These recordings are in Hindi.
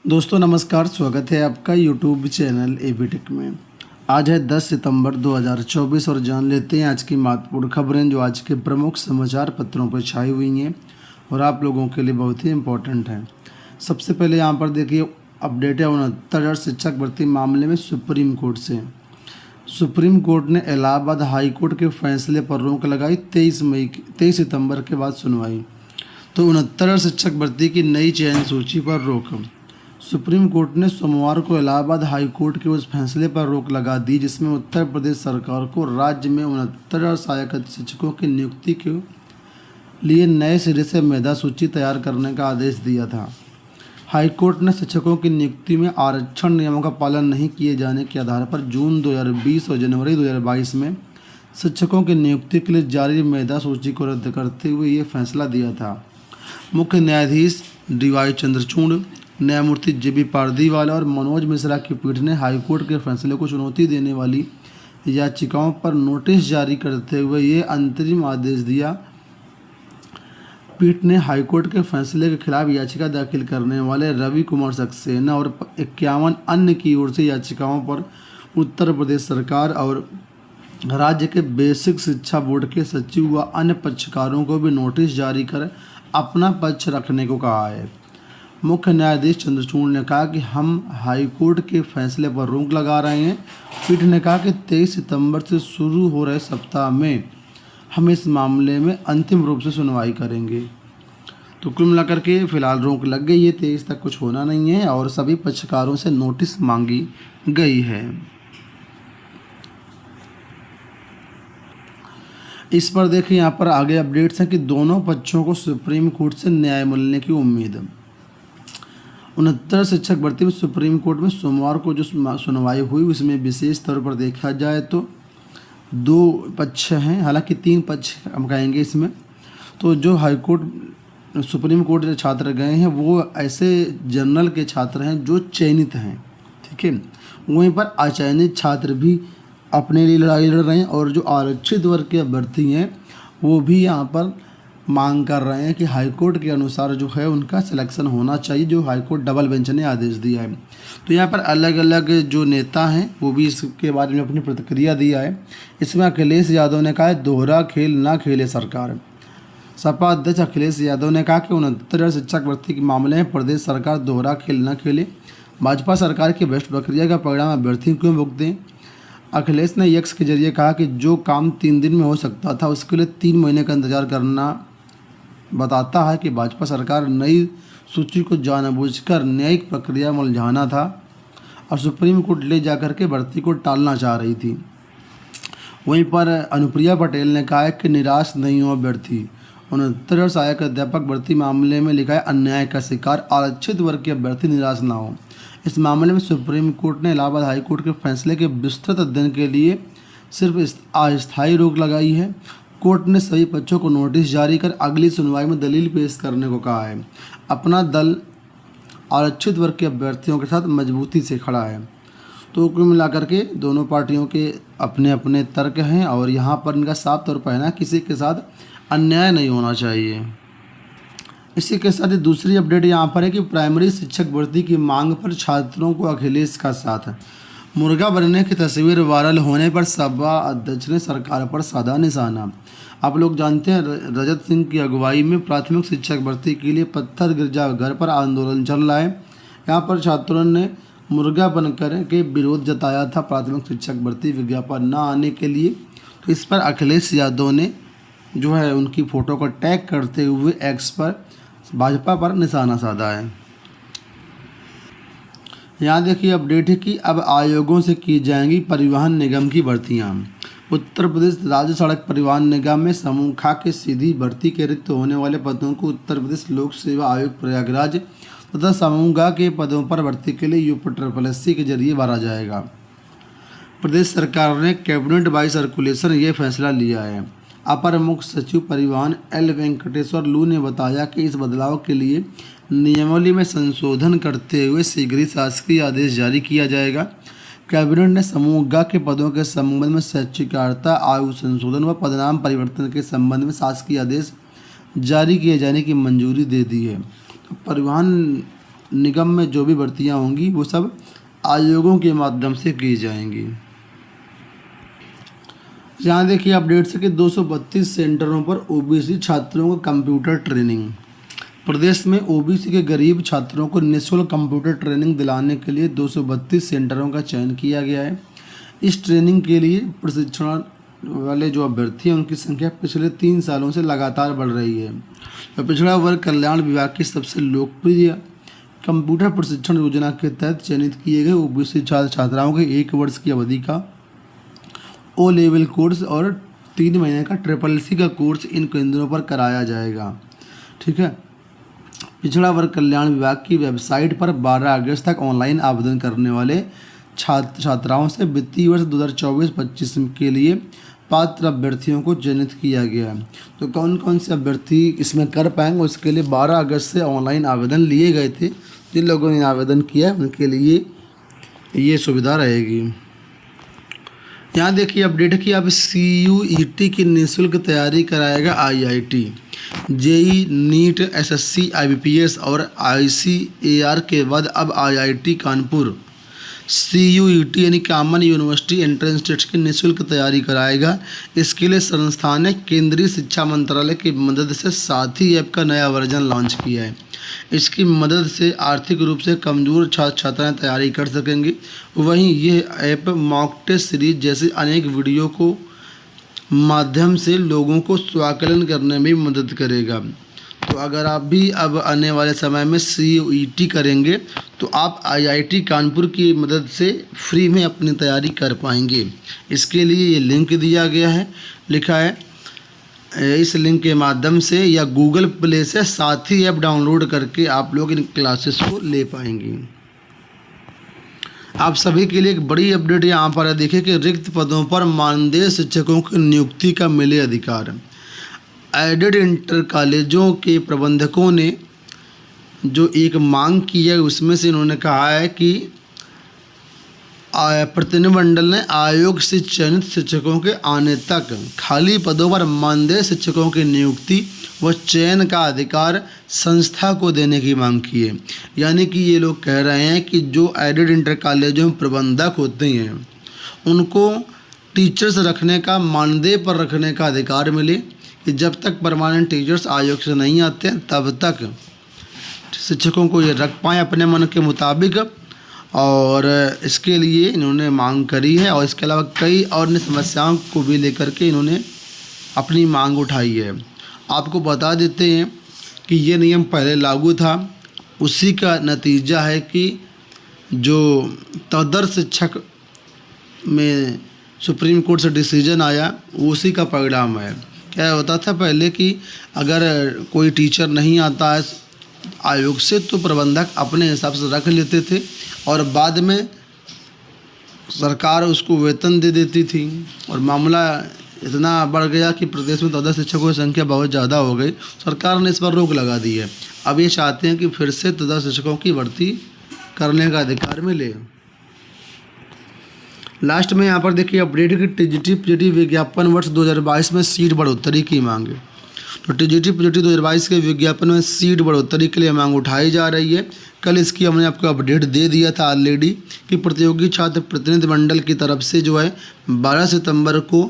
दोस्तों नमस्कार, स्वागत है आपका यूट्यूब चैनल एबीटेक में। आज है 10 सितंबर 2024 और जान लेते हैं आज की महत्वपूर्ण खबरें जो आज के प्रमुख समाचार पत्रों पर छाई हुई हैं और आप लोगों के लिए बहुत ही इम्पोर्टेंट हैं। सबसे पहले यहाँ पर देखिए अपडेट है 69,000 शिक्षक भर्ती मामले में सुप्रीम कोर्ट से। सुप्रीम कोर्ट ने इलाहाबाद हाई कोर्ट के फैसले पर रोक लगाई। 23 सितंबर के बाद सुनवाई। तो 69,000 शिक्षक भर्ती की नई चयन सूची पर रोक। सुप्रीम कोर्ट ने सोमवार को इलाहाबाद हाई कोर्ट के उस फैसले पर रोक लगा दी जिसमें उत्तर प्रदेश सरकार को राज्य में 69,000 सहायक शिक्षकों की नियुक्ति के लिए नए सिरे से मेधा सूची तैयार करने का आदेश दिया था। हाई कोर्ट ने शिक्षकों की नियुक्ति में आरक्षण नियमों का पालन नहीं किए जाने के आधार पर जून 2020 और जनवरी 2022 में शिक्षकों की नियुक्ति के लिए जारी मेधा सूची को रद्द करते हुए ये फैसला दिया था। मुख्य न्यायाधीश DY चंद्रचूड़, न्यायमूर्ति JB पारदीवाला और मनोज मिश्रा की पीठ ने हाईकोर्ट के फैसले को चुनौती देने वाली याचिकाओं पर नोटिस जारी करते हुए ये अंतरिम आदेश दिया। पीठ ने हाईकोर्ट के फैसले के खिलाफ याचिका दाखिल करने वाले रवि कुमार सक्सेना और 51 अन्य की ओर से याचिकाओं पर उत्तर प्रदेश सरकार और राज्य के बेसिक शिक्षा बोर्ड के सचिव व अन्य पक्षकारों को भी नोटिस जारी कर अपना पक्ष रखने को कहा है। मुख्य न्यायाधीश चंद्रचूड़ ने कहा कि हम हाईकोर्ट के फैसले पर रोक लगा रहे हैं। पीठ ने कहा कि 23 सितंबर से शुरू हो रहे सप्ताह में हम इस मामले में अंतिम रूप से सुनवाई करेंगे। तो कुल मिलाकर के फिलहाल रोक लग गई है। 23 तक कुछ होना नहीं है और सभी पक्षकारों से नोटिस मांगी गई है। इस पर देखिए यहाँ पर आगे अपडेट्स हैं कि दोनों पक्षों को सुप्रीम कोर्ट से न्याय मिलने की उम्मीद। 69 शिक्षक भर्ती में सुप्रीम कोर्ट में सोमवार को जो सुनवाई हुई उसमें विशेष तौर पर देखा जाए तो दो पक्ष हैं, हालांकि 3 पक्ष हम कहेंगे इसमें। तो जो हाईकोर्ट सुप्रीम कोर्ट के छात्र गए हैं वो ऐसे जनरल के छात्र हैं जो चयनित हैं, ठीक है। वहीं पर अचयनित छात्र भी अपने लिए लड़ाई लड़ रहे हैं और जो आरक्षित वर्ग के अभ्यर्थी हैं वो भी यहाँ पर मांग कर रहे हैं कि हाईकोर्ट के अनुसार जो है उनका सिलेक्शन होना चाहिए, जो हाईकोर्ट डबल बेंच ने आदेश दिया है। तो यहाँ पर अलग अलग जो नेता हैं वो भी इसके बारे में अपनी प्रतिक्रिया दिया है। इसमें अखिलेश यादव ने कहा है दोहरा खेल ना खेले सरकार। सपा अध्यक्ष अखिलेश यादव ने कहा कि 69,000 शिक्षक भर्ती के मामले में प्रदेश सरकार दोहरा खेल न खेले। भाजपा सरकार की भ्रष्ट प्रक्रिया का परिणाम अभ्यर्थी क्यों भुगतें। अखिलेश ने एक्स के जरिए कहा कि जो काम 3 दिन में हो सकता था उसके लिए 3 महीने का इंतजार करना बताता है कि भाजपा सरकार नई सूची को जानबूझकर न्यायिक प्रक्रिया में उलझाना था और सुप्रीम कोर्ट ले जाकर के भर्ती को टालना चाह रही थी। वहीं पर अनुप्रिया पटेल ने कहा है कि निराश नहीं हो अभ्यर्थी। 69 सहायक अध्यापक भर्ती मामले में लिखा है अन्याय का शिकार आरक्षित वर्ग के अभ्यर्थी निराश ना हो। इस मामले में सुप्रीम कोर्ट ने इलाहाबाद हाई कोर्ट के फैसले के विस्तृत अध्ययन के लिए सिर्फ अस्थायी रोक लगाई है। कोर्ट ने सभी पक्षों को नोटिस जारी कर अगली सुनवाई में दलील पेश करने को कहा है। अपना दल आरक्षित वर्ग के अभ्यर्थियों के साथ मजबूती से खड़ा है। तो कुल मिलाकर के दोनों पार्टियों के अपने अपने तर्क हैं और यहाँ पर इनका साफ तौर पर है ना किसी के साथ अन्याय नहीं होना चाहिए। इसी के साथ दूसरी अपडेट यहाँ पर है कि प्राइमरी शिक्षक भर्ती की मांग पर छात्रों को अखिलेश का साथ। मुर्गा बनने की तस्वीर वायरल होने पर सपा अध्यक्ष ने सरकार पर साधा निशाना। आप लोग जानते हैं रजत सिंह की अगुवाई में प्राथमिक शिक्षक भर्ती के लिए पत्थर गिरजा घर पर आंदोलन चल रहा है। यहाँ पर छात्रों ने मुर्गा बनकर के विरोध जताया था प्राथमिक शिक्षक भर्ती विज्ञापन न आने के लिए। तो इस पर अखिलेश यादव ने जो है उनकी फ़ोटो को टैग करते हुए एक्स पर भाजपा पर निशाना साधा है। यहाँ देखिए अपडेट है कि अब आयोगों से की जाएंगी परिवहन निगम की भर्तियाँ। उत्तर प्रदेश राज्य सड़क परिवहन निगम में समूह ख के सीधी भर्ती के रिक्त होने वाले पदों को उत्तर प्रदेश लोक सेवा आयोग प्रयागराज तथा समूह ग के पदों पर भर्ती के लिए UPSSC के जरिए भरा जाएगा। प्रदेश सरकार ने कैबिनेट बाई सर्कुलेशन ये फैसला लिया है। अपर मुख्य सचिव परिवहन L वेंकटेश्वर लू ने बताया कि इस बदलाव के लिए नियमावली में संशोधन करते हुए शीघ्र ही शासकीय आदेश जारी किया जाएगा। कैबिनेट ने समूह ग के पदों के संबंध में शैक्षिक अर्हता आयु संशोधन व पदनाम परिवर्तन के संबंध में शासकीय आदेश जारी किए जाने की मंजूरी दे दी है। तो परिवहन निगम में जो भी भर्तियां होंगी वो सब आयोगों के माध्यम से की जाएंगी। यहाँ देखिए अपडेट्स है कि 232 सेंटरों पर ओबीसी छात्रों को कंप्यूटर ट्रेनिंग। प्रदेश में ओबीसी के गरीब छात्रों को निःशुल्क कंप्यूटर ट्रेनिंग दिलाने के लिए 232 सेंटरों का चयन किया गया है। इस ट्रेनिंग के लिए प्रशिक्षण वाले जो अभ्यर्थी हैं उनकी संख्या पिछले 3 सालों से लगातार बढ़ रही है। तो पिछड़ा वर्ग कल्याण विभाग की सबसे लोकप्रिय कंप्यूटर प्रशिक्षण योजना के तहत चयनित किए गए ओबीसी छात्र छात्राओं के 1 वर्ष की अवधि का ओ लेवल कोर्स और 3 महीने का SSC का कोर्स इन केंद्रों पर कराया जाएगा। ठीक है। पिछड़ा वर्ग कल्याण विभाग की वेबसाइट पर 12 अगस्त तक ऑनलाइन आवेदन करने वाले छात्र छात्राओं से वित्तीय वर्ष 2024-25 के लिए पात्र अभ्यर्थियों को चयनित किया गया है। तो कौन कौन से अभ्यर्थी इसमें कर पाएंगे उसके लिए 12 अगस्त से ऑनलाइन आवेदन लिए गए थे। जिन लोगों ने आवेदन किया है उनके लिए ये सुविधा रहेगी। यहाँ देखिए अपडेट है कि अब CUET की निःशुल्क तैयारी कराएगा IIT, JEE, NEET, SSC, IBPS और ICAR के बाद अब IIT कानपुर CUET यानी कॉमन यूनिवर्सिटी एंट्रेंस टेस्ट की निःशुल्क तैयारी कराएगा। इसके लिए संस्थान ने केंद्रीय शिक्षा मंत्रालय की मदद से साथी ऐप का नया वर्जन लॉन्च किया है। इसकी मदद से आर्थिक रूप से कमज़ोर छात्र छात्राएँ तैयारी कर सकेंगे। वहीं यह ऐप मॉक टेस्ट सीरीज जैसे अनेक वीडियो को माध्यम से लोगों को स्वाकलन करने में मदद करेगा। तो अगर आप भी अब आने वाले समय में CUET करेंगे तो आप IIT कानपुर की मदद से फ्री में अपनी तैयारी कर पाएंगे। इसके लिए ये लिंक दिया गया है, लिखा है इस लिंक के माध्यम से या गूगल प्ले से साथी ऐप डाउनलोड करके आप लोग इन क्लासेस को ले पाएंगे। आप सभी के लिए एक बड़ी अपडेट यहाँ पर है। देखिए कि रिक्त पदों पर मानदेय शिक्षकों की नियुक्ति का मिले अधिकार। एडेड इंटर कॉलेजों के प्रबंधकों ने जो एक मांग की है उसमें से इन्होंने कहा है कि प्रतिनिधिमंडल ने आयोग से चयनित शिक्षकों के आने तक खाली पदों पर मानदेय शिक्षकों की नियुक्ति व चयन का अधिकार संस्था को देने की मांग की है। यानी कि ये लोग कह रहे हैं कि जो एडेड इंटर कॉलेजों में प्रबंधक होते हैं उनको टीचर्स रखने का, मानदेय पर रखने का अधिकार मिले कि जब तक परमानेंट टीचर्स आयोग से नहीं आते तब तक शिक्षकों को ये रख पाएँ अपने मन के मुताबिक। और इसके लिए इन्होंने मांग करी है और इसके अलावा कई और समस्याओं को भी लेकर के इन्होंने अपनी मांग उठाई है। आपको बता देते हैं कि ये नियम पहले लागू था, उसी का नतीजा है कि जो तदर्थ शिक्षक में सुप्रीम कोर्ट से डिसीजन आया उसी का परिणाम है। क्या होता था पहले कि अगर कोई टीचर नहीं आता है आयोग से तो प्रबंधक अपने हिसाब से रख लेते थे और बाद में सरकार उसको वेतन दे देती थी और मामला इतना बढ़ गया कि प्रदेश में तदर्थ शिक्षकों की संख्या बहुत ज़्यादा हो गई। सरकार ने इस पर रोक लगा दी है। अब ये चाहते हैं कि फिर से तदर्थ शिक्षकों की भर्ती करने का अधिकार मिले। लास्ट में यहाँ पर देखिए अपडेट की TGT-PGT विज्ञापन वर्ष 2022 में सीट बढ़ोतरी की मांग है। तो TGT-PGT 2022 के विज्ञापन में सीट बढ़ोतरी के लिए मांग उठाई जा रही है। कल इसकी हमने आपको अपडेट दे दिया था ऑलरेडी कि प्रतियोगी छात्र प्रतिनिधि मंडल की तरफ से जो है 12 सितंबर को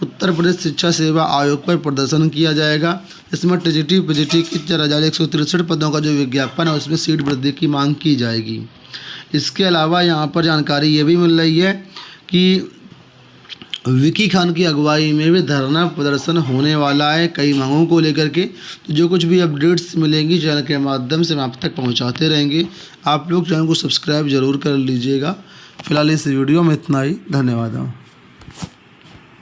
उत्तर प्रदेश शिक्षा सेवा आयोग पर प्रदर्शन किया जाएगा। इसमें TGT-PGT की 4163 पदों का जो विज्ञापन है उसमें सीट वृद्धि की मांग की जाएगी। इसके अलावा यहाँ पर जानकारी ये भी मिल रही है कि विकी खान की अगुवाई में भी धरना प्रदर्शन होने वाला है कई मांगों को लेकर के। तो जो कुछ भी अपडेट्स मिलेंगी चैनल के माध्यम से हम आप तक पहुंचाते रहेंगे। आप लोग चैनल को सब्सक्राइब जरूर कर लीजिएगा। फिलहाल इस वीडियो में इतना ही। धन्यवाद।